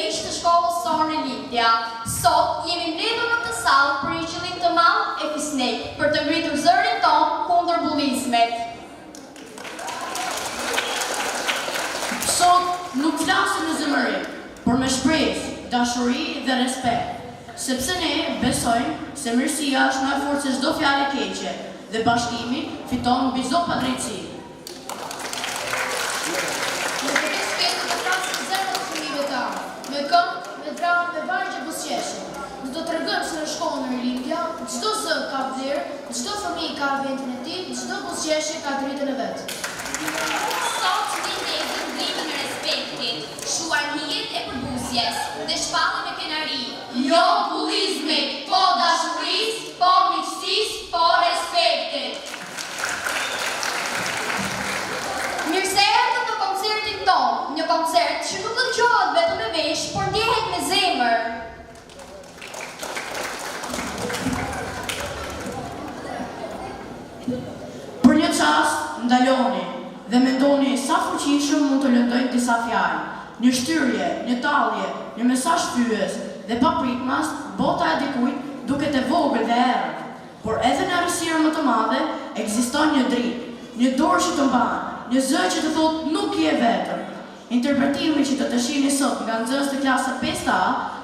miq të shkollës sonë Lindja. Sot jemi mbledhur në këtë sallë për një qëllim të madh e fisnik, për të ngritur zërin ton kundër bullizmit. Sot nuk flasim në zemërim, por me shpresë, dashuri dhe respekt, sepse ne besojmë se mirësia është më e fortë se çdo fjalë e keqe dhe bashkimi fiton mbi çdo padrejtësi. Me këmbë, me dramë, me vargje buzëqeshje. Ne do t'tregojmë se në shkollën e Lindja, çdo zë ka vlerë, çdo fëmijë ka vendin e tij, çdo buzëqeshje ka dritën e vet. Sot ndihemi ndihmën e respektit, shuar hijet e përbuzjes dhe shpallën e kenari. Jo bullizmit, po dashurisë, po miqësisë, po respektit. Mirë se erdhët në koncertin tonë, një koncert që nuk dëgjohet vetëm me vesh, por ndjehet me zemër. Për një çast ndaloni dhe mendoni sa fuqishëm mund të lëndojnë disa fjalë, një shtyrje, një tallje, një mesazh fyes dhe papritmas, bota e dikujt duket e vogël dhe errët, por edhe në errësirën më të madhe ekziston një dritë, një dorë që të mban, një zë që të thotë nuk je vetëm. Interpretimi që të shihni sot nga nxënës të klasës 5A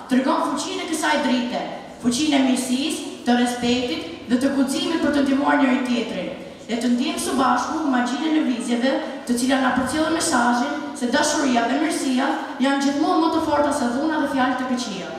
tregon fuqinë e kësaj drite, fuqinë e mirësisë, të respektit dhe të guximit për të ndihmuar njëri tjetrin. Le të ndjejmë së bashku magjinë e lëvizjeve, të cilat na përcjellin mesazhin se dashuria dhe mirësia janë gjithmonë më të forta se dhuna dhe fjalët e këqija.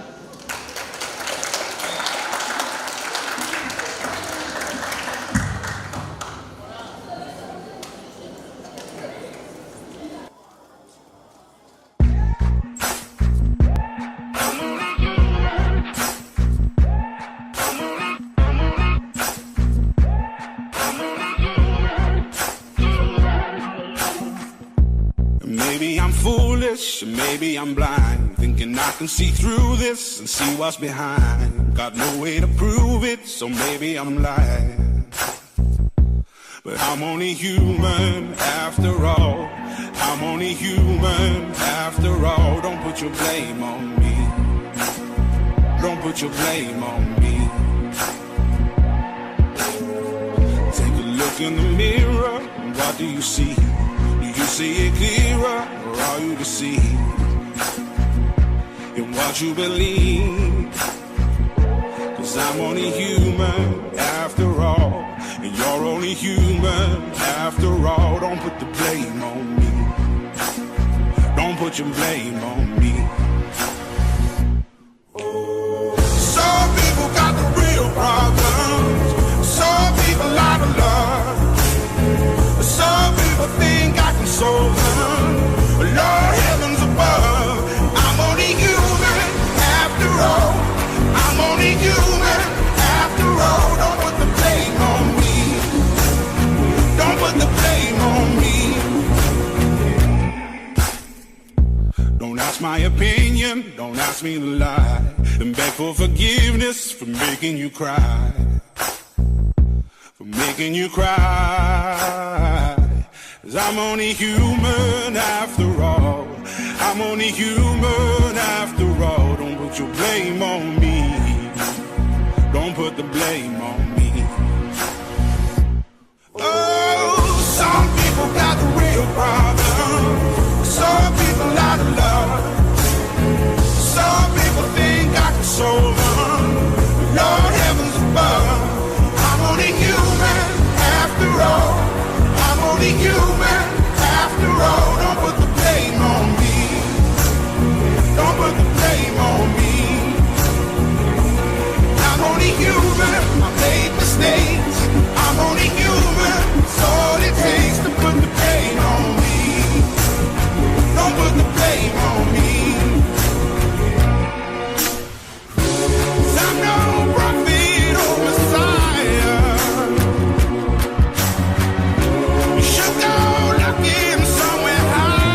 Maybe I'm foolish, maybe I'm blind, thinking I can see through this and see what's behind. Got no way to prove it, so maybe I'm lying. But I'm only human after all. I'm only human after all. Don't put your blame on me. Don't put your blame on me. Take a look in the mirror, what do you see? You see it clearer, or are you deceived in what you believe? 'Cause I'm only human after all, and you're only human after all. Don't put the blame on me. Don't put your blame on me. Some people got the real problems. Some people out of love. Some people think I can solve them. Lord, heavens above, I'm only human after all. I'm only human after all. Don't put the blame on me. Don't put the blame on me. Don't ask my opinion, don't ask me to lie, and beg for forgiveness for making you cry. For making you cry. 'Cause I'm only human after all. I'm only human after all. Don't put your blame on me. Don't put the blame on me. Oh, some people got the real problem. Some people out of love. Some people think I can solve them. Lord, heavens above, I'm only human after all. I'm only human after all. Don't put the blame on me. Don't put the blame on me. I'm only human. I made mistakes. I'm only human. It's all it takes to put the blame on me. Don't put the blame on me. 'Cause I'm no prophet or Messiah. You should go looking somewhere higher.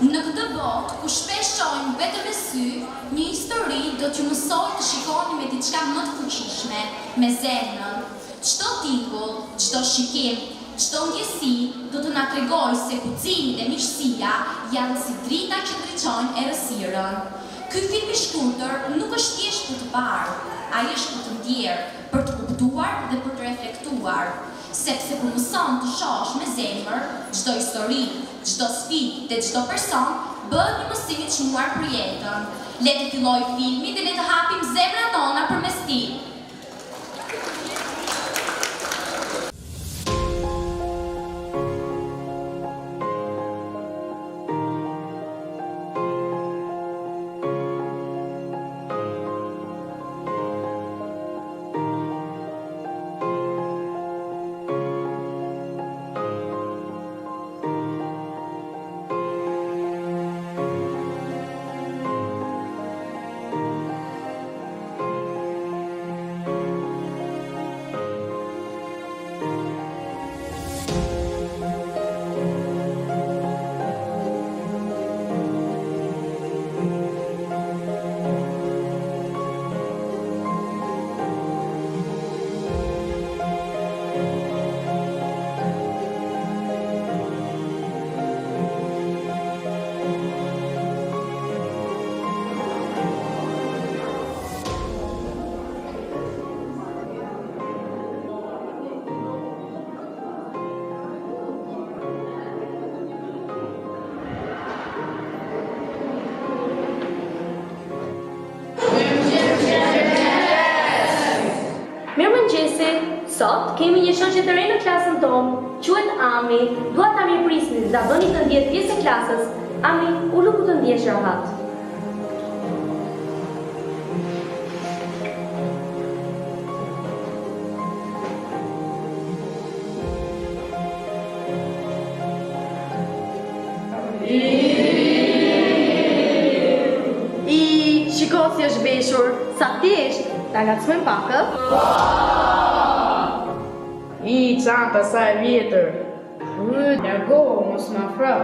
Në këtë botë, ku shpesh shohim vetëm me sy, një histori do t'ju mësoj të shikoni me diçka më të fuqishme, me zemrën. Çdo tikull, çdo shikim, çdo ndjesi do të na tregojë se kucini dhe miqësia janë si drita që ndriçojnë errësirën. Ky film i shkurtër nuk është thjesht për të parë, ai është për të ndjerë, për të kuptuar dhe për të reflektuar, sepse kur mëson të shohësh me zemër, çdo histori, çdo sfidë dhe çdo person bëhet një mësim i çmuar për jetën. Le të fillojë filmi dhe le të hapim zemrat tona përmes tij. Sot kemi një shoqe të re në klasën tonë, quhet Ami. Dua ta mirëprisni dhe ta bëni të ndjetë pjesë e klasës. Ami, u luku të ndjesh rahat. Shiko si është veshur, sa thjesht, ta ngacmojmë pak, Çanta sa e vjetër. Largohu, mos më afro.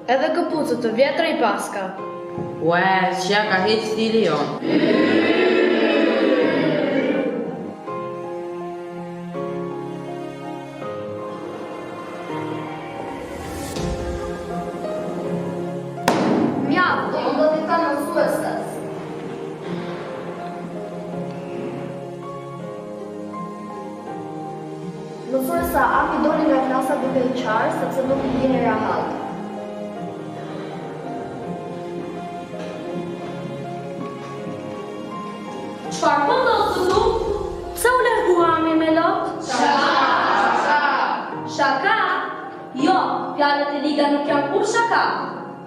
Edhe këpucët të vjetra i paska. Ue, që ka hiç stili jon. Mjaft, unë do t'i them mësuesës. Mësuesa, Ami doli nga klasa duke i qarë, sepse nuk i ndjeni rahat. Çfarë po ndodh këtu? Pse u largua Ami me lot? Shaka? Jo, fjalët e liga nuk janë kur shaka.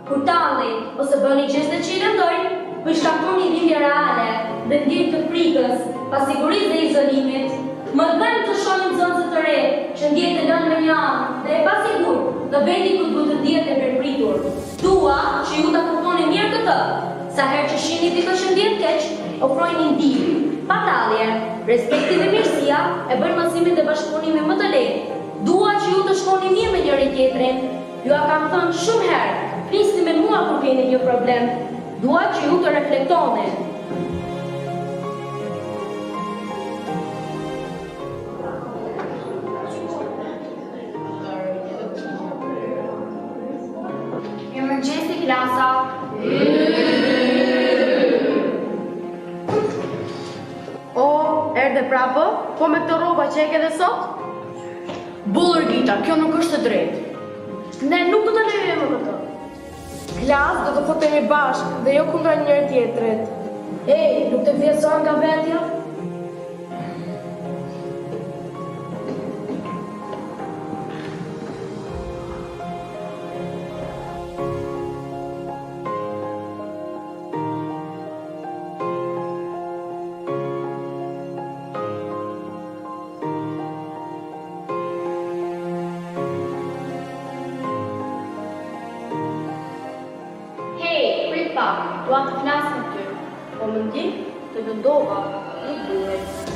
Kur talli ose bëni gjeste që i lëndojnë, për shkakoni dhimbje reale dhe ndjenjë të frikës, pasigurisë dhe izolimit. Më dhem të shohim zonëse të re që ndjetë e lënë me një anë dhe e pasigur në vendi ku duhet të ndjetë e përpritur. Dua që ju ta kuptoni mirë këtë. Sa herë që shihni dikë që ndjetë keq, ofrojini ndihmë. Patalje, respekti dhe mirësia e bëjnë mësimin dhe bashkëpunimin më të lehtë. Dua që ju të shkoni mirë me njëri tjetrin. Ju a kam thënë shumë herë, flisni me mua kur keni një problem. Dua që ju të reflektoni. Mirëmëngjesi klasa. Erdhe prapë, po me këto rroba që e ke dhe sot? Bullër Gita, kjo nuk është e drejtë. Ne nuk do të lejojmë këtë. Klasë do të fotemi bashkë dhe jo kundra njëri tjetrit. Ej, nuk të vjesor nga vetja? Dua të flasë në ty, po më ndi të dëndova, nuk duhet.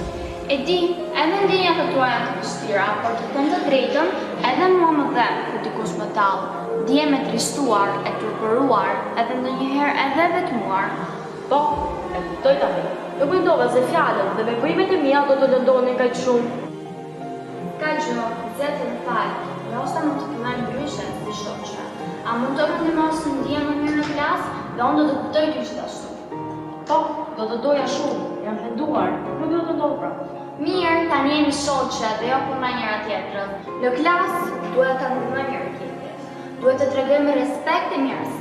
E di, edhe ndjenjat e tua janë të vështira, por të thënë të drejtën, edhe mua më dhem kur dikush më tallë. Ndihem e tristuar, e turpëruar, edhe ndonjëherë edhe vetmuar. Po, e kuptoj tani. Nuk mendova se fjalët dhe veprimet e mia do të lëndonin kaq shumë. Ka gjë, zetë në falë, Rosta mund të përmend ndryshe si shoqe. A mund të më ndihmos të ndihem më mirë në klasë dhe unë do të kuptoj gjithashtu. Po, do të doja shumë, jam penduar, nuk do të ndodh pra. Mirë, tani jemi shoqe dhe jo puna njëra tjetrën. Në klasë duhet ta ndihmojmë njëri tjetrin. Duhet të tregojmë respekt e mirësi.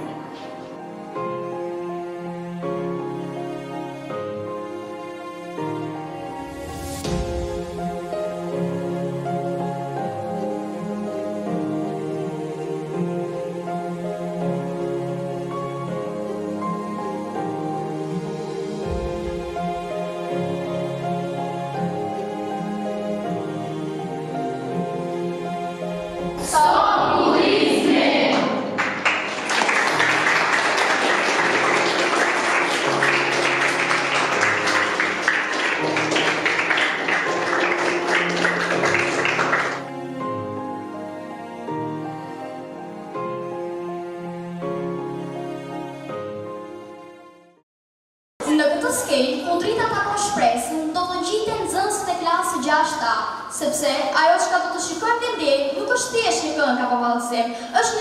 Në këtë skenjë, Udrita takon shpresën do të ngjiten nxënësit e klasë 6A, sepse ajo çka do të shikojmë ndej nuk është thjesht një këngë apo vallëzim, është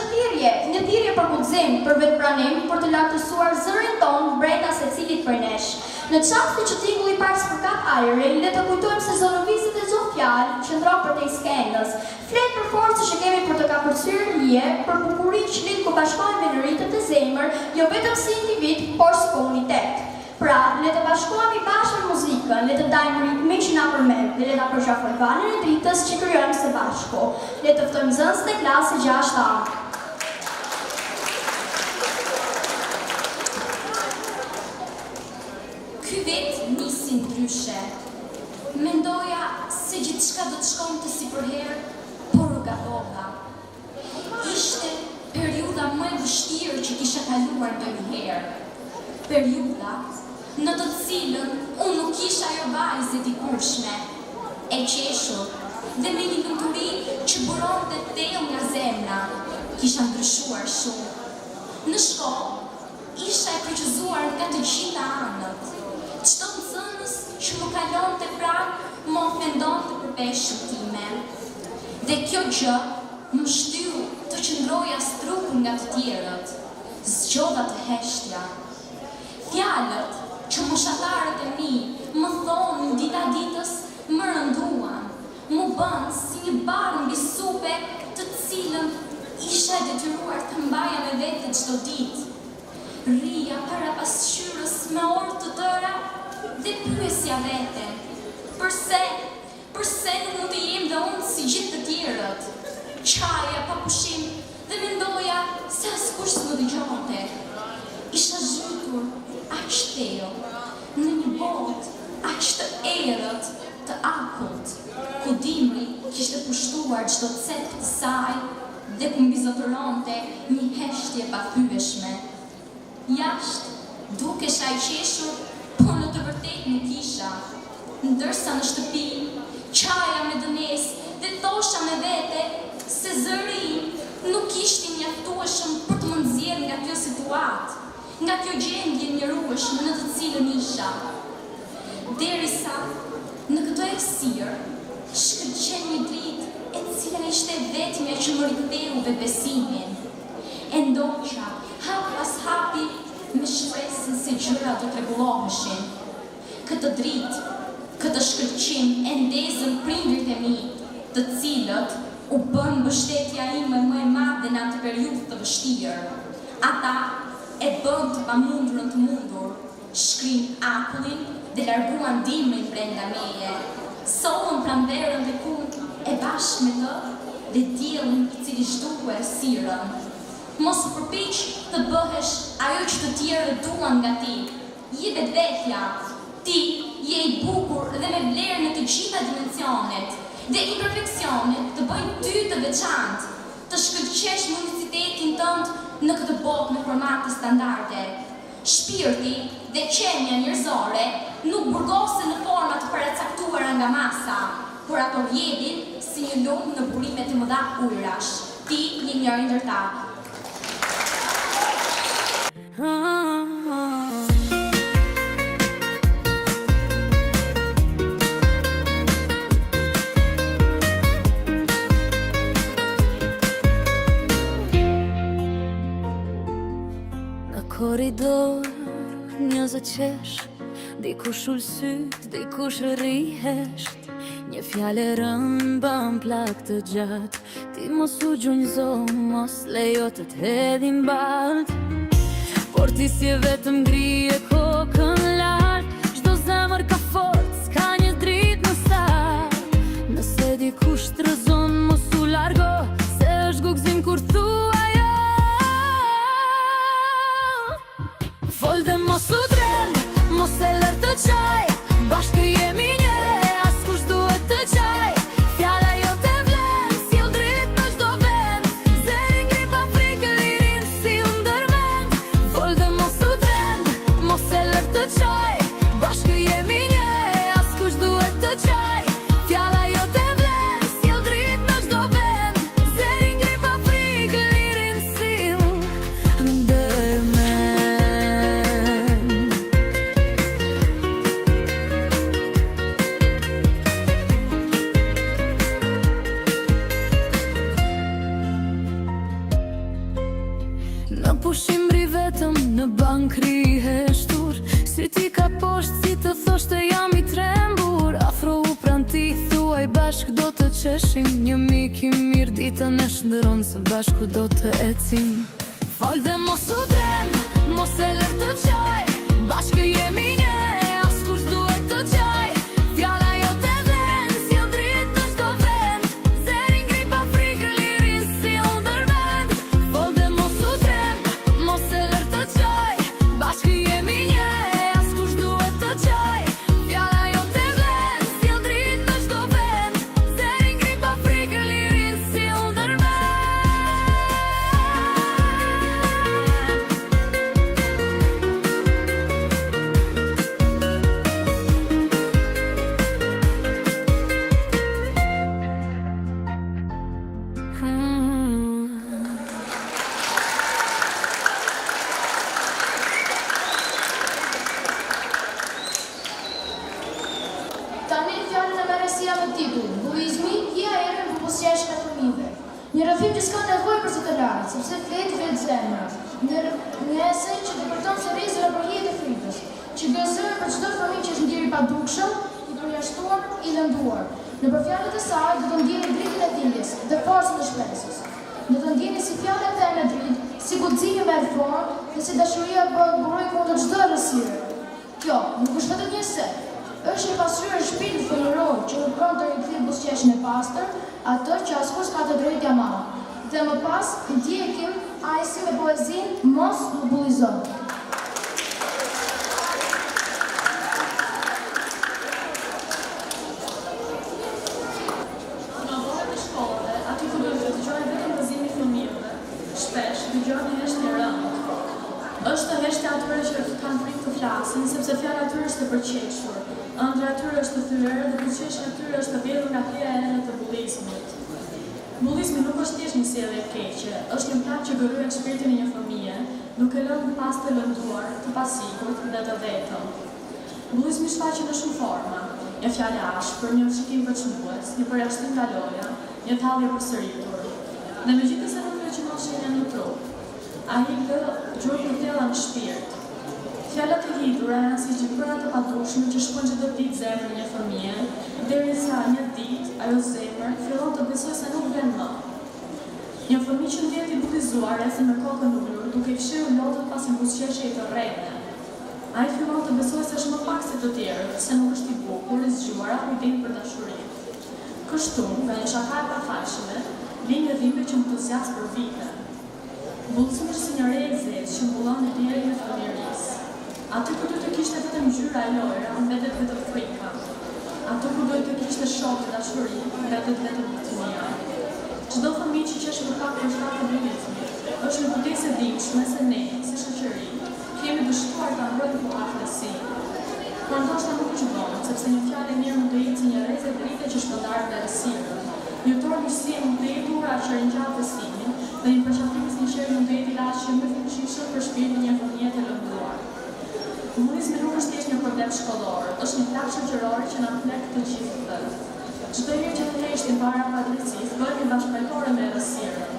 një thirrje për guxim, për vetpranim, për të lartësuar zërin ton brenda secilit prej nesh. Në çastin që tingulli i parë spërkat ajrin, le të kujtojmë se zonovizit e çdo fjalë qëndron përtej skenës. Flet për forcën që kemi për të kapërcyer lije, për bukurinë që lidh ku bashkohemi në ritëm të zemër, jo vetëm si individ, por si komunitet. Pra, le të bashkohemi bashkë në muzikën, le të dajmë ritmin që na përmend, le ta përshafojmë valën e dritës që krijojmë së bashku. Le të ftojmë nxënësit e klasës 6A. Ky vit nisi ndryshe. Mendoja se gjithçka do të shkonte si përherë, por u gatova. Ishte periudha më e vështirë që kisha kaluar ndonjëherë. Periudha në të cilën unë nuk isha ajo vajzë e dikurshme, e qeshur dhe me një lumturi që buronte thellë nga zemra. Kisha ndryshuar shumë. Në shkollë isha e përqëzuar nga të gjitha anët. Çdo nxënës që më kalonte pranë më ofendonte për peshën time. Dhe kjo gjë më shtyu të qëndroja strukur nga të tjerët. Zgjodha të heshtja. Fjalët që moshatarët e mi më thonë në dita ditës më rënduan, më bënë si një barë mbi supe të cilën isha e detyruar të mbaja me vete çdo ditë. Rria para pasqyrës me orë të tëra dhe pyesja veten. Përse nuk mund të jem dhe unë si gjithë të tjerët? Qaja pa pushim dhe mendoja se askush s'më dëgjonte. Isha zhytur aq thellë në një botë aq të errët, të akullt, ku dimri kishte pushtuar çdo cep të saj dhe ku mbizotëronte një heshtje pathyeshme. Jashtë dukesha i qeshur, por në të vërtetë nuk isha. Ndërsa në shtëpi, qaja me dënesë dhe thosha me vete se zëri im nuk ishte mjaftueshëm për të më nxjerrë nga kjo situatë, nga kjo gjendje njerueshme në të cilën isha. Derisa në këtë errësirë shkëlqen një dritë e cila ishte vetmja që më riktheu dhe besimin. E ndoqa hap pas hapi me shpresën se gjërat do të rregulloheshin. Këtë dritë, këtë shkëlqim e ndezën prindrit e mi, të cilët u bën mbështetja ime më e madhe në atë periudhë të vështirë. Ata e bën të pamundurën të mundur, shkrin akullin dhe larguan dimrin brenda meje. Sollën pranverën dhe kunt e bashkë me të dhe diellin i cili zhduke errësirën. Mos përpiq të bëhesh ajo që të tjerët duan nga ti. Je vetvetja. Ti je i bukur dhe me vlerë në të gjitha dimensionet. Dhe imperfeksionet të bëjnë ty të veçantë, të shkëlqesh në unicitetin tënd në këtë botë me formate standarde. Shpirti dhe qenia njerëzore nuk burgosen në forma të paracaktuara nga masa, por ato rrjedhin si një lumë në burimet e mëdha ujrash. Ti je njëri ndër ta. dorë, një zëqesh, dikush ullë syt, dikush rrihesht. Një fjale rëmban plak të gjatë, ti mos u gjunjëzo, mos lejo të t'hedhin balt. Por ti si e vetëm grije kokën lartë, çdo zemër ka forcë, s'ka një dritë në sakt. Nëse dikush të rëzon, mos u largo, se është gugzim kur thua jo. Fol dhe mos u dren, mos e lër të qaj, bashkë jemi një, askush duhet të qaj. Fjala jo të vlen, s'jell dritë në çdo vend, zeri ngri pa frikë, lirin si u ndërmend. Fol dhe mos u dren, mos e lër të qaj, bashkë jemi një, askush duhet të qaj. Fjala jo të vlen, s'jell dritë në çdo vend, zeri ngri pa frikë, lirin si u ndërmend. Në pushim ri vetëm, në bank riheshtur, si ti ka poshtë, si të thoshte jam i trembur. Afro u pran ti, thuaj bashk do të qeshim, një mik i mirë ditën e shndëron, se bashku do të ecim. Fol dhe mos u dren, mos e lër të qaj, bashkë jemi një, askush duhet të qaj. Fjala jo të vlen, s'jell dritë në çdo vend, zeri ngri pa frikë, lirin si u ndërmend. Fol dhe mos u dren, mos e lër të qaj, bashkë jemi një, askush duhet të qaj. Fjala jo të vlen, s'jell dritë në çdo vend, zeri ngri pa frikë, lirin si u ndërmend. Tani fjallën e meresia me titull, bullizmi, hija erën për busjesh ka fëmijëve. Një rrëfim që s'ka nevoj për të lartë, sepse fletë vetë zemra. Një esej që të përton së rizëra për hijet e fritës, që gëzërë për çdo fëmijë që është ndjeri pa dukshëm, i përjashtuar, i lënduar. Në për fjallet e saj, do të ndjeni dritën e dijes dhe forcën e shpresës. Do të ndjeni si fjallet e në dritë, si guximi me reform dhe si dashuria për buroj kundër çdo errësire. Kjo nuk është vetëm një se, është një pasqyrë e shpirtit fëmijëror që kërkon të rikthejë buzëqeshjen e pastër, atë që askush ka të drejtë ja marrë. Dhe më pas, ndjekim ai si me poezinë mos më bullizon. Në orët e shkollave, aty ku duhet të dëgjojnë vetëm gëzimin e fëmijëve, shpesh dëgjojnë një heshtje rënd. Është heshtja atyre që kanë frikë të flasin, sepse fjala atyre është e përqeshur. Ëndra atyre është të thyer dhe përqeshja atyre është të vjedhur nga hija e rëndë të bullizmit. Bullizmi nuk është thjesht një sjellje e keqe, është një plan që gërryen shpirtin e një fëmije, duke lënë pas të lënduar, të pasigurt dhe të vetëm. Bullizmi shfaqet në shumë forma: një fjalë ashpër, një shikim përçmues, një përjashtim nga loja, një thallje përsëritur. Dhe megjithëse nuk veçonon shenja në trup, ai lë gjurmë të thella në shpirt. Fjallat e lidhura janë si gjipëra të padushme që shkojnë çdo ditë zemrën e një fëmije, derisa një ditë ajo zemër fillon të besojë se nuk vlen më. Një fëmijë që ndjehet i bullizuar ecën me kokën ulur, duke fshirë lotët pas një buzëqeshje të rrethë. Ai fillon të besojë se është më pak se të tjerët, se nuk është i bukur, i zgjuar apo i denjë për dashuri. Kështu, nga një shaka e pafajshme, vjen një dhimbje që entuziazm për vite. Bullizmi është si një re e zezë që mbullon në diellin e fëmijërisë. Aty ku duhet të kishte vetëm ngjyra e lojra, mbetet vetëm frika. Aty ku duhet të kishte shokë dhe dashuri, mbetet vetëm bukuria. Çdo fëmijë që qesh më pak për shkak të bullizmit, është në kujdes e dikshme se ne, si shoqëri, kemi dështuar ta mbrojmë këtë afërsi. Por ndoshta nuk është vonë, sepse një fjalë e mirë mund të ecë një rrezë drite që shpërndar me errësirën. Një torë mirësie mund të jetë ura që ringjallt besimin, dhe një përqafim sinqert mund të jetë ilaç që më fuqishëm për shpirtin e një fëmije të lënduar. Bullizmi nuk është thjesht një problem shkollor, është një plagë shoqërore që na mblek të gjithëve. Çdo herë që të heshtim para padrejtisë, bëhemi bashkëpunëtore me errësirën.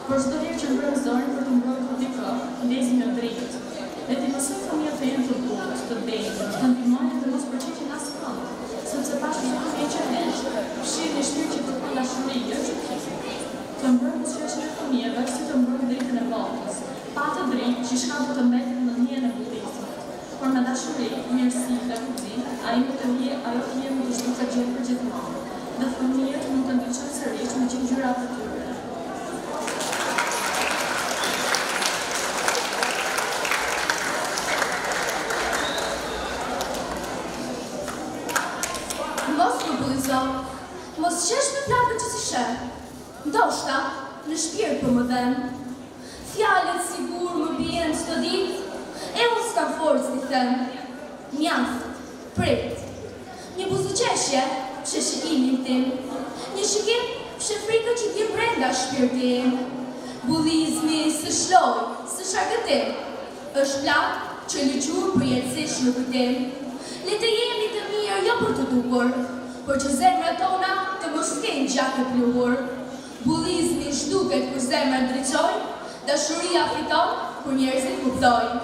Por çdo herë që mbrojmë zorin për të mbrojtur dikë, ndezim në dritë. Le t'i mësojmë fëmijët të jenë të butë, të bejtë, të ndihmojnë dhe mos përqeqin asë kënd, sepse pashë që fëmijë që heshtë, fshirë një shtirë që kërkon dashuri, jo që kifë. Të mbrojmë buzëqeshjen e fëmijëve si të mbrojmë dritën e botës, pa të dritë që shka do të mbetet në njën e bullizmit. Por me dashuri, mirësi dhe kuptim, ajo të jemi të shtuar gjithë për gjithmonë, dhe fëmijët mund të ndriçojnë sërish me gjithë gjyrat e tyre. Mos më bulizo, mos qesh me plakën që si shë. Ndoshta, në shpirt për më dhem. Fjallet sigur më bjen çdo ditë, e unë s'kam forcë t'i them. Mjaft, prit, një buzëqeshje që shikimin tim, një shikim që frikë që t'jem brenda shpirtim. Bulizmi së shloj, së shakëtim, është plak që lëqur për jetësish në kujtim. Le të jemi të mirë jo për të dukur, por që zemrat tona të mos kenë gjakë pluhur. Bulizmi shduket kur zemrat ndriçoj, dashuria fiton kur njerëzit kuptojnë.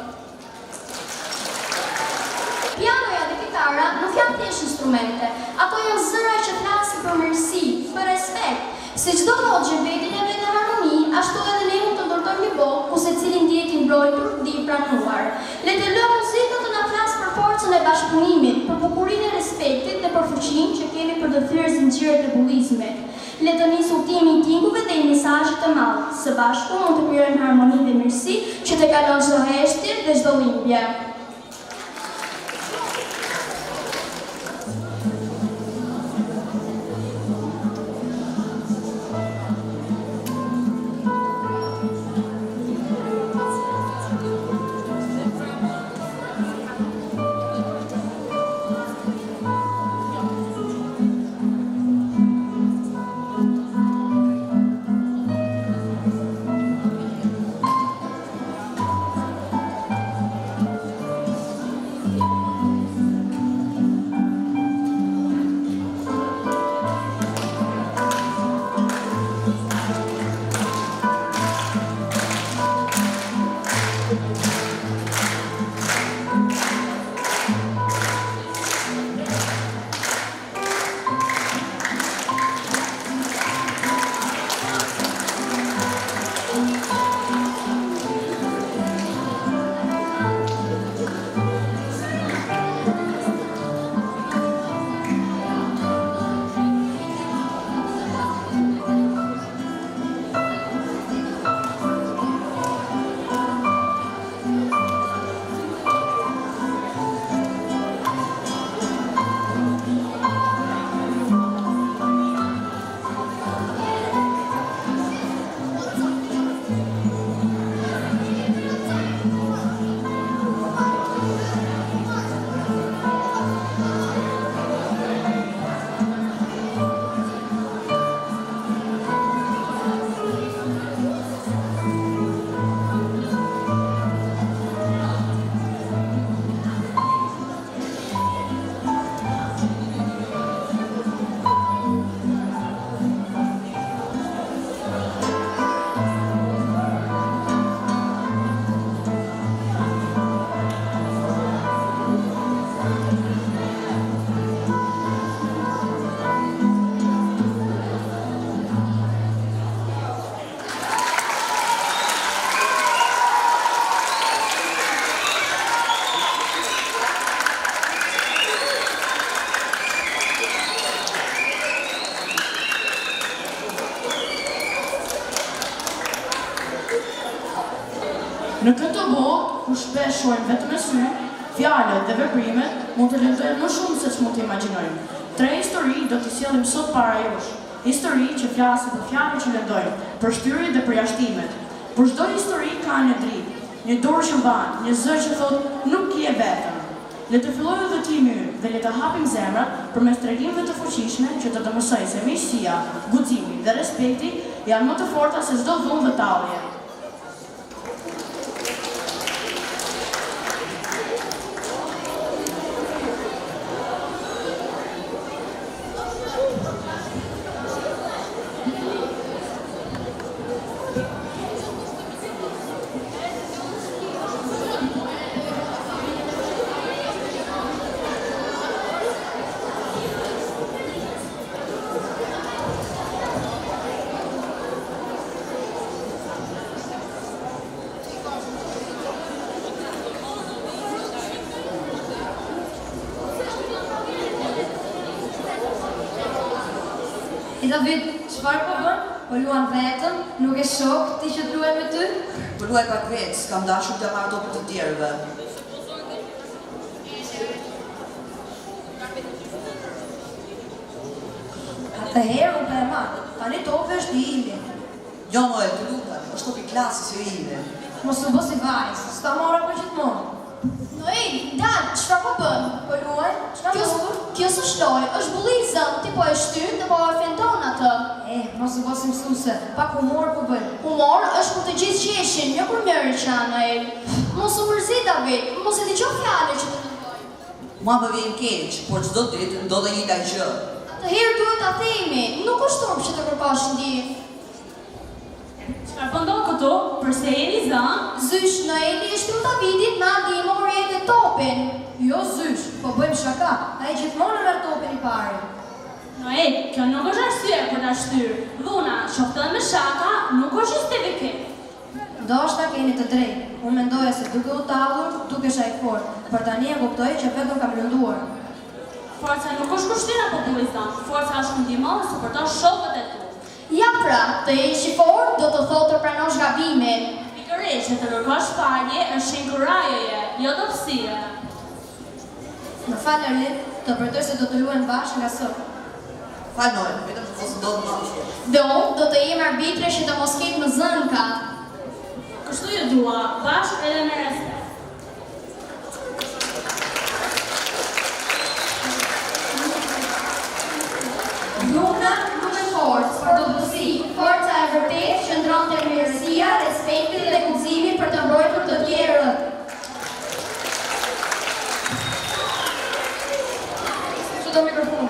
Pianoja dhe kitara nuk janë thjesht instrumente, ato janë zëra që flasin për mirësi, për respekt. Si çdo notë vetin e vetë harmoni, ashtu edhe ne mund të ndërtojmë një botë ku secili ndjehet i mbrojtur dhe i pranuar. Le të lëmë muzikën të na flasë për forcën e bashkëpunimit, për bukurinë e respektit dhe për fuqinë që kemi për të thyrë zinxhiret e bullizmit. Le të nisë udhtimin e tingujve dhe i mesazhit të madh. Së bashku mund të krijojmë harmoni dhe mirësi që të kalon çdo heshtje dhe çdo dhimbje. Në këtë botë, ku shpesh shohim vetëm me sy, fjalët dhe veprimet mund të lexojnë më shumë se ç'mund të imagjinojmë. 3 histori do t'i sjellim sot para jush. Histori që flasin për fjalët që lexojmë, për shtyrjet dhe përjashtimet. Për çdo histori ka një dritë, një dorë që mban, një zë që thotë nuk je vetëm. Le të fillojmë udhëtimin ynë dhe le të hapim zemrat përmes tregimeve të fuqishme që do të mësojnë se miqësia, guximi dhe respekti janë më të forta se çdo dhunë dhe tallje. David, çfarë po bën? Po luan vetëm, nuk e shoh ti që luaj me ty? Po luaj pak vetë, s'kam dashur të marrë topët të tjerëve. Atëherë unë për e marrë, tani topi është i imi. Jo, Noel, të lutem, është topi klasës e ime. Mos u bësi vajzë, s'ta mora për gjithmonë. Noel, dal, çfarë po bën? Po luaj, çfarë bukur? Kjo s'është lojë, është bullizëm, ti po e shtyn dhe po e ofendon atë. Mos u bësi mësuese, pak humor po bëj. Humor është për të gjithë qeshin, jo për mirë që Noel. Mos u mërzi David, mos e dëgjoj fjalë që të ndoj. Mua më vjen keq, por çdo ditë ndodhe një taj gjë. Atëherë duhet ta themi, nuk është turp që të kërkosh ndihmë. Çfarë po ndodh këtu? Përse jeni zënë? Zysh, Noeli e shtyll Davidit na ndihmë orën e topin. Jo zysh, po bëjmë shaka, ai gjithmonë merr topin i parë. Noel, kjo nuk është arsye për ta shtyrë. Dhuna, shoftën me shaka, nuk është justifikim. Ndoshta keni të drejtë. Unë mendoja se duke u tallur, duke shaj fort. Por tani e kuptoj që vetëm kam lënduar. Forca nuk është kushtim apo bullizëm. Forca është ndihmë dhe suporton shokët e tu. Ja pra, të jesh i fortë do të thotë të pranosh gabimin. Pikërisht, që të kërkosh falje është inkurajoje, jo dobësie. Më fal Erlin, të përdoj se do të luajmë bashkë nga sot. Fal Noel, vetëm se mos ndodh më. Dhe unë do të jem arbitre që të mos ketë më zënka. Kështu ju dua, bashkë edhe me respekt. Dhuna nuk e forcë, por dobësi. Forca e vërtetë qëndron te mirësia, respekti dhe guximi për të mbrojtur të tjerët. Çdo mikrofon.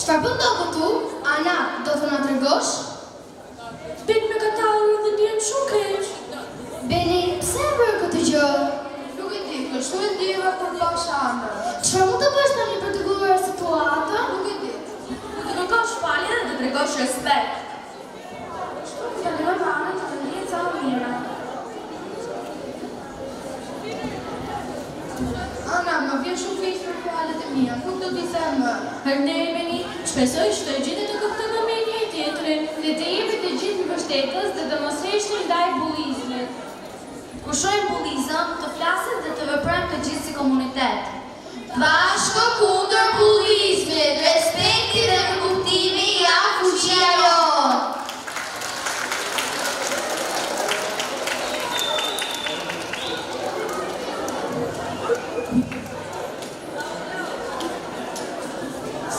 Çfarë bën do këtu? Ana, do të na tregosh? Bit me katallur dhe ndjen shumë keq. Beni, pse e bërë këtë gjë? Nuk e di, kështu e ndjeva kur pash ëndër. Çfarë mund të bësh tani për të gjuar situatën? Nuk e di. Do të kërkosh falje dhe të tregosh respekt. Shtu të kaloj me Anën që të ndjehet sa më mirë. Ana, më vjen shumë keq për fjalët e mia. Nuk do t'i them më. Hërndemi, shpresoj që të gjithë të kuptojmë me njëri tjetrin. Dhe të jemi të gjithë mbështetës dhe të mos heqni ndaj bullizmit. Kur shohim bullizëm, të flasim dhe të veprojmë të gjithë si komunitet. Bashkë kundër bullizmit, respekti dhe kuptimi janë fuqia jonë.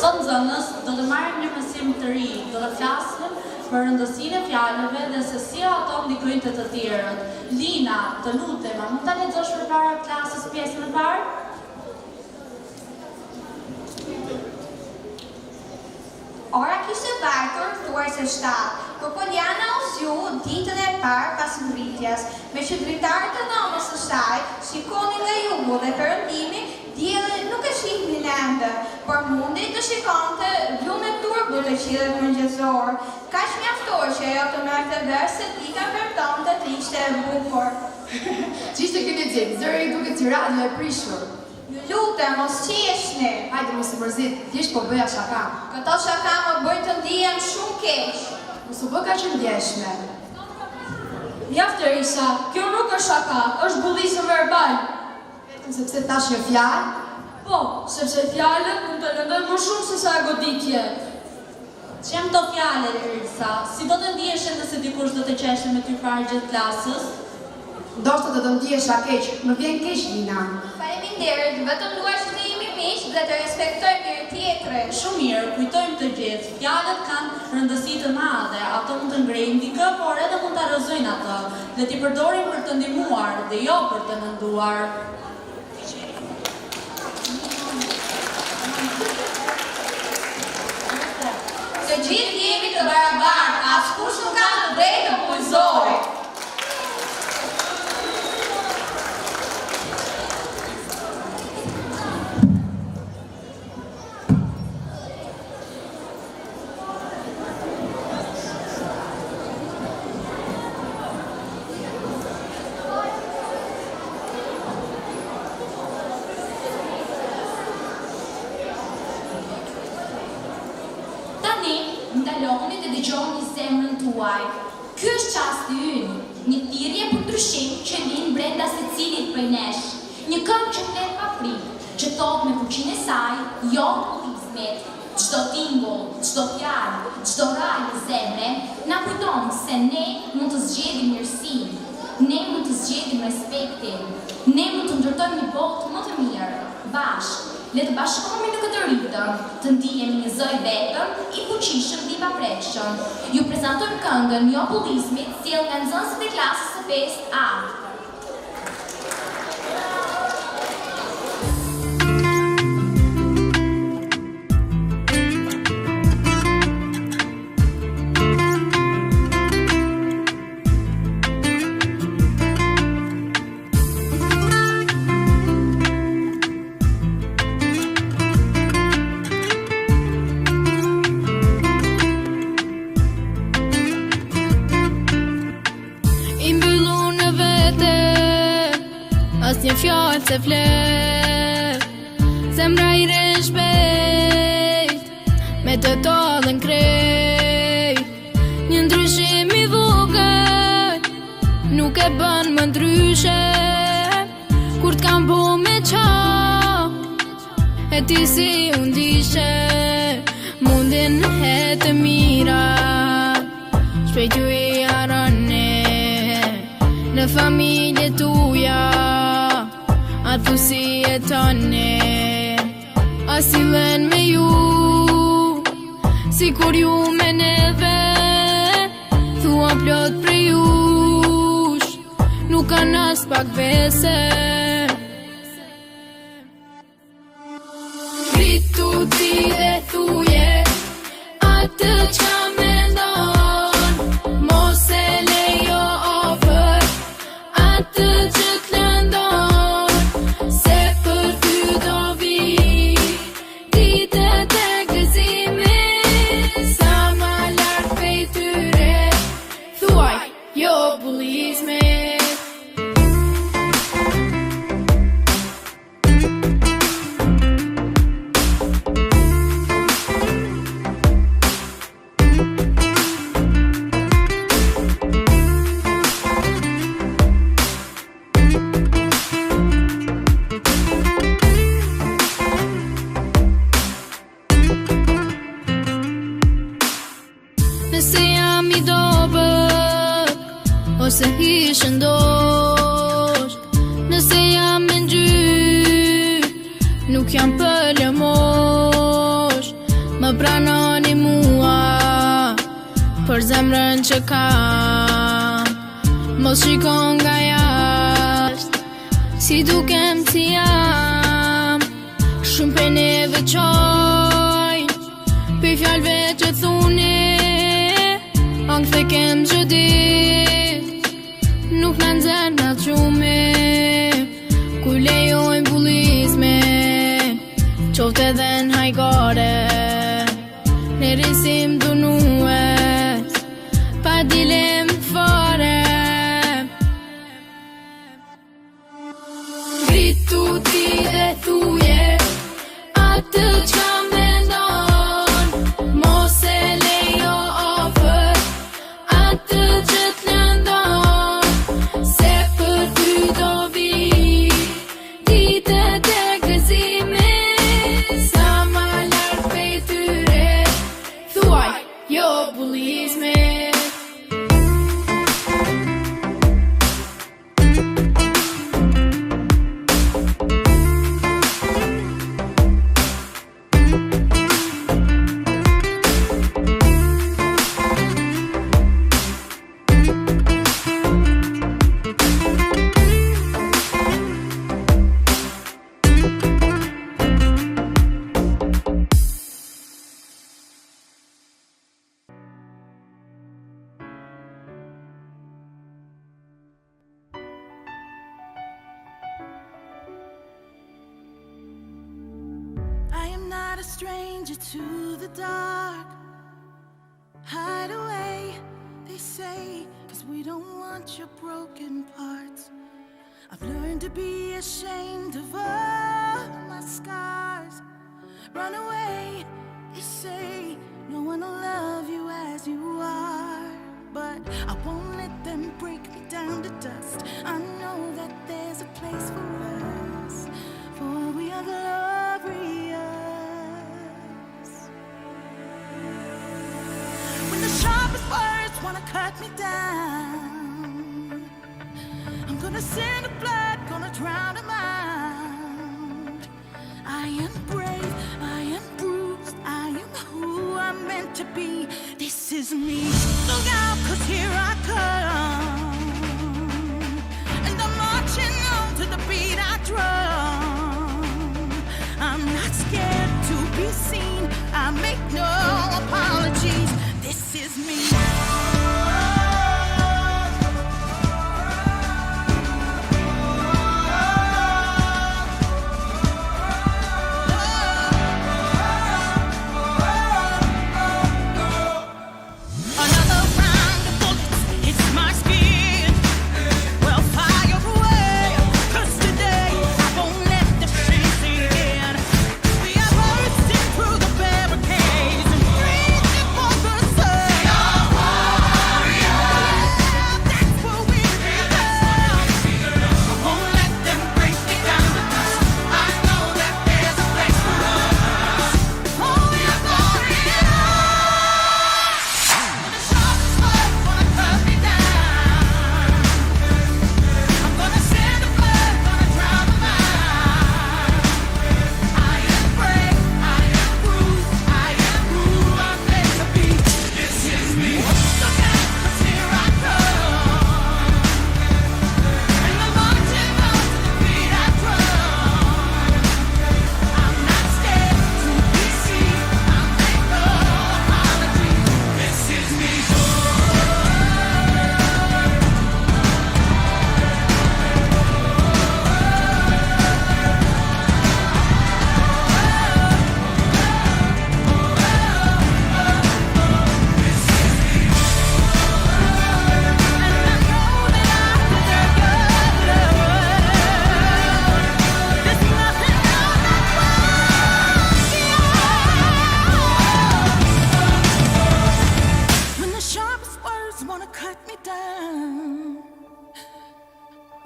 Sot nxënës do të marrim një mësim të ri, do të flasim për rëndësinë e fjalëve dhe se si ato ndikojnë të tjerët. Lina, të lutem, a mund ta lexosh përpara klasës pjesën e parë? Ora kishte vajtur thuajse 7, por Poliana u zgju ditën e parë pas ngritjes, me që dritarët e dhomës së saj shikonin nga jugu dhe perëndimi, dielli nuk e shihnin ende, por mundi të shikonte gjumë e turbu të qiellit mëngjesor. Kaq mjaftoi që ajo të merrte vesh se dita vërtonte të ishte e bukur. Ç'ishte ky lexim? Zëri duket si radio e prishur. Ju lutem, mos qeshni. Hajde mos i mërzit, thjesht po bëja shaka. Këto shaka më bëjnë të ndihem shumë keq. Mos u bë kaq e ndjeshme. Mjaft Teresa, kjo nuk është shaka, është bullizëm verbal. Vetëm sepse tash një fjalë? Po, sepse fjalët mund të lëndojnë më shumë se sa goditje. Çem to fjalë, Teresa, si do të ndihesh nëse dikush do të qeshte me ty parë gjatë klasës? Ndoshta do të ndihesha keq, më vjen keq Lina. Faleminderit, vetëm dua që të jemi miq dhe të respektojmë njëri tjetrin. Shumë mirë, kujtojmë të gjithë. Fjalët kanë rëndësi të madhe, ato mund të ngrejnë dikë, por edhe mund ta rrëzojnë atë, dhe t'i përdorim për të ndihmuar dhe jo për të nënduar. dëgjoni zemrën tuaj. Ky është çasti ynë, një thirrje për ndryshim që vjen brenda secilit prej nesh. Një këngë që flet pa frikë, që thot me fuqinë e saj, jo populizmit. Çdo tingull, çdo fjalë, çdo rraj në zemre na kujton se ne mund të zgjedhim mirësinë, ne mund të zgjedhim respektin, ne mund të ndërtojmë një botë më të mirë, bashkë. Le të bashkohemi në këtë ritëm, të ndihemi një zoj vetëm, i fuqishëm dhe i paprekshëm. Ju prezantojmë këngën Jo Bullizmit, sjell nga nxënësit e klasës së 5A. Një fjallë se flet, zemra i shpejt, me të tallën krejt. Një ndryshim i vogël nuk e bën më ndryshe, kur t'kam po me qa, e ti si unë dishe. Mundin e të mira, shpejt ju i harone, në familje tuja, atë si e tane, asilen me ju, si kur ju me neve, thua plot për jush, nuk kanë as pak vese. Gritu ti dhe thuje, atë qa mendon, mos e lejo ofër, atë që t'lëndon. Nëse jam i dobët, ose ishë ndosh, nëse jam me ngjyrë, nuk jam për lëmosh, më pranoni mua, për zemrën që kam, mos shikon nga jashtë, si dukem si jam, shumë për neve qojnë, për fjalëve që thuni, angë të kem që dit, nuk në nëzër në qume, ku lejojnë bullizme, qofte dhe në hajgare, në risim dunues, pa dilem fare. Gritu ti dhe thuje, atë qa mendon, mos e lejo ofër, atë që t'lëndon, se për ty do vi ditët e gëzimit, sa ma lartë prej tyre, thuaj jo bullizmit. not a stranger to the dark. Hide away, they say, 'cause we don't want your broken parts. I've learned to be ashamed of all my scars. Run away, they say, no one will love you as you wanna cut me down. I'm gonna send the blood, gonna drown him out. I am brave, I am bruised, I am who I'm meant to be. This is me. Look out, 'cause here I come. And I'm marching on to the beat I drum. I'm not scared to be seen, I make no apologies. This is me.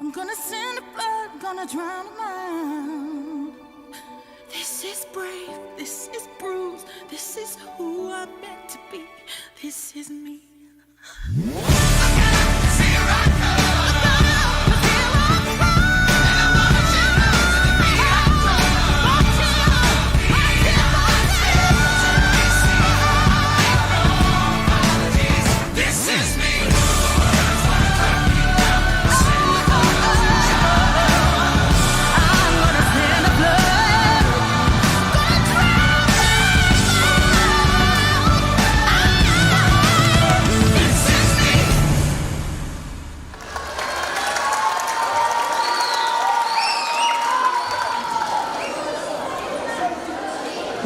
I'm gonna send the blood, gonna drown them out. This is brave, this is bruised, this is who I'm meant to be. This is me.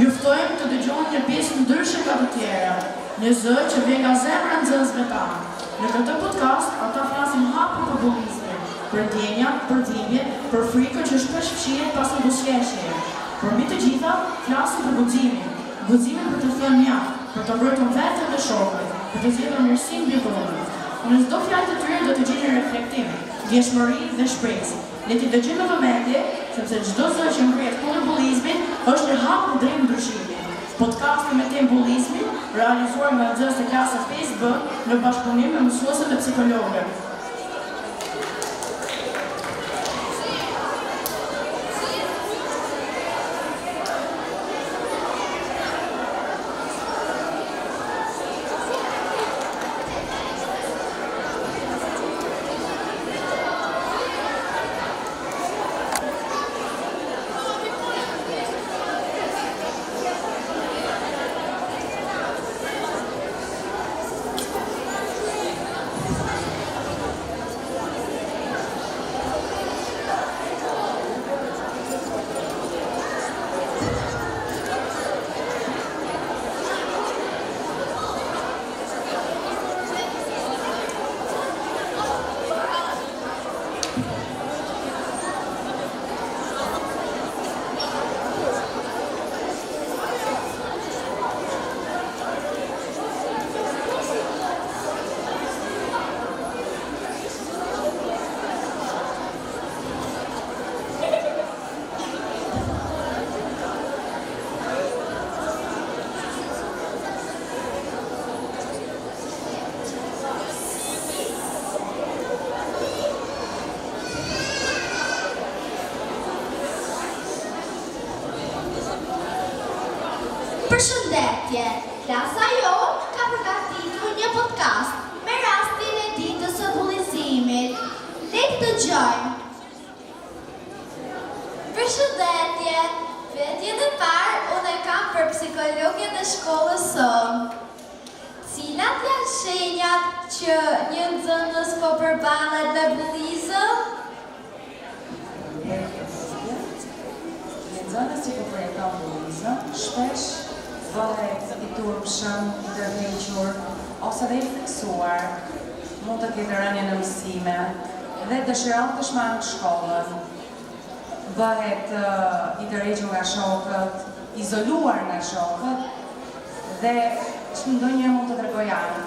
Juftojmë të dëgjoni një pjesë ndryshe nga të tjera, një zë që vjen nga zemra e nxënësve tanë. Në këtë podcast, ata flasin hapur për bullizmin, për ndjenja, për dhimbje, për frikën që shpesh fshihet pas një buzëqeshjeje. Por mbi të gjitha, flasin për guximin për të thënë mjaft, për të mbrojtur veten dhe shokët, për të zgjedhur mirësinë mbi vullnetin. Në çdo fjalë të tyre do të gjeni reflektim, ndjeshmëri dhe shpresë. Le t'i dëgjojmë me vëmendje, sepse çdo zë që ngrihet kundër bullizmit është një hap drejt ndryshimit. Podcasti me temë bullizmi, realizuar nga nxënës të klasës 5B në bashkëpunim me mësuesët dhe psikologët. Përshëndetje, klasa jonë ka përgatitur një podcast me rastin e ditës së bullizimit. Le të dëgjojmë. Përshëndetje, pyetjen e parë unë e kam për psikologjen e shkollës sonë. Cilat janë shenjat që një nxënës po përballet me bullizëm? Një nxënës që po përjeton bullizëm, shpesh bëhet i turpshëm, i tërhequr, ose dhe i friksuar, mund të ketë rënje në mësime, dhe dëshiron të shmangë shkollën, bëhet i tërhequr nga shokët, izoluar nga shokët, dhe ndonjëherë mund të tregojë anë.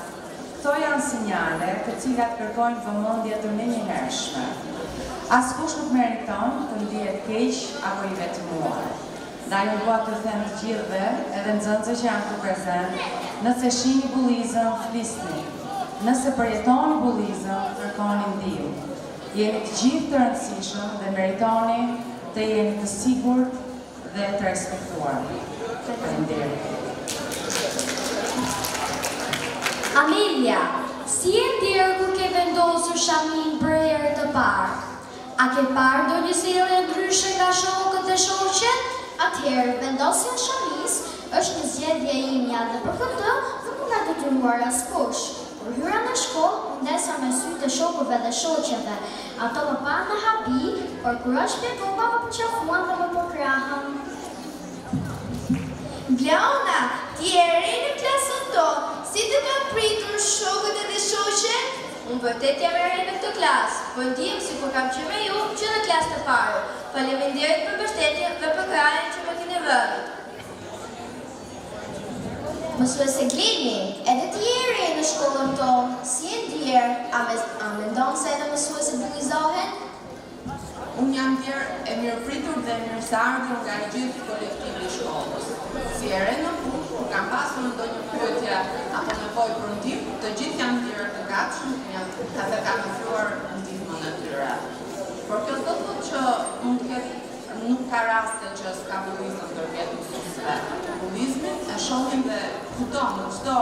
Këto janë sinjale të cilat kërkojnë vëmendje të menjëhershme. Askush nuk meriton të ndihet keq apo i vetmuar. Dhe ajo dua të them të gjithëve, edhe nxënësve që janë këtu prezent, nëse shihni bullizëm, flisni. Nëse përjetoni bullizëm, kërkoni ndihmë. Jeni të gjithë të rëndësishëm dhe meritoni të jeni të sigurt dhe të respektuar. Faleminderit. Amelia, si e ndjerë kur ke vendosur shamin për herë të parë? A ke parë ndonjë sjellje ndryshe nga shokët e shoqet? Atëherë, vendosja e shamis është një zgjedhje imja dhe për këtë nuk ka detyruar askush. Kur hyra në shkollë, ndesa me sytë e shokëve dhe shoqeve. Ato më panë në habi, por kur është shpjegova më përqafuan dhe më pokrahën. Bleona, ti e re në klasën tonë, si të ka pritur shokët e dhe shoqet? Unë vërtet jam e re në këtë klasë, po ndihem sikur kam qenë me ju që në klasë të parë. Faleminderit për mbështetjen dhe për krahjen që më keni vënë. Mësuese Glini, edhe ti je re në shkollën tonë, si e ndjerë? A mendon se edhe mësuesit bullizohen? Unë jam ndjerë e mirëpritur dhe mirëseardhur nga gjithë kolektivi i shkollës. Si e re në punë, kur kam pasur ndonjë pyetje apo nevojë për ndihmë, të gjithë janë ndjerë të gatshëm dhe kanë ofruar ndihmën e tyre. Por kjo do të thotë që mund të ketë nuk ka raste që s'ka bullizëm ndërmjet mësuesve. Bullizmin e shohim dhe kudo, në çdo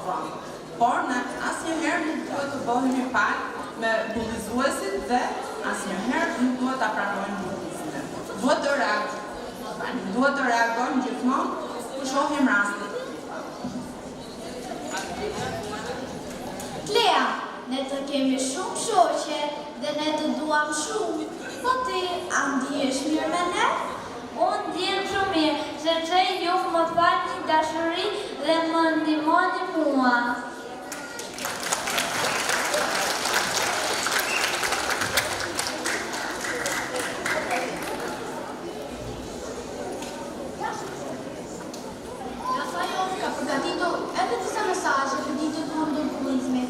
vend. Por ne asnjëherë nuk duhet të bëhemi palë me bullizuesit dhe asnjëherë nuk duhet ta pranojmë bullizmin. Duhet të reagojmë gjithmonë kur shohim raste. Klea, ne të kemi shumë shoqe dhe ne të duam shumë. Po ti, a ndihesh mirë me ne? Unë ndihem shumë mirë, sepse ju më falni dashuri dhe më ndihmoni mua. Klasa jonë ka përgatitur edhe disa mesazhe për ditën kundër bullizmit.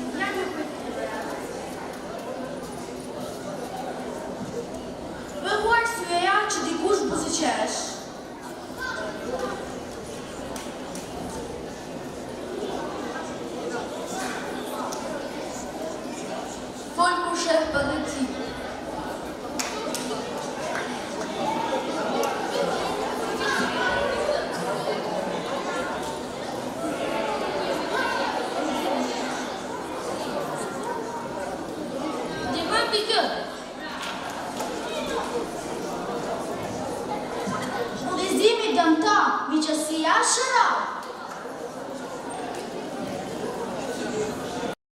Vëhu arsyeja që dikush buzëqesh. Fol kur shef padrejti. Ndihmoj pikë. Bullizimi dëmton, miqësia shëron.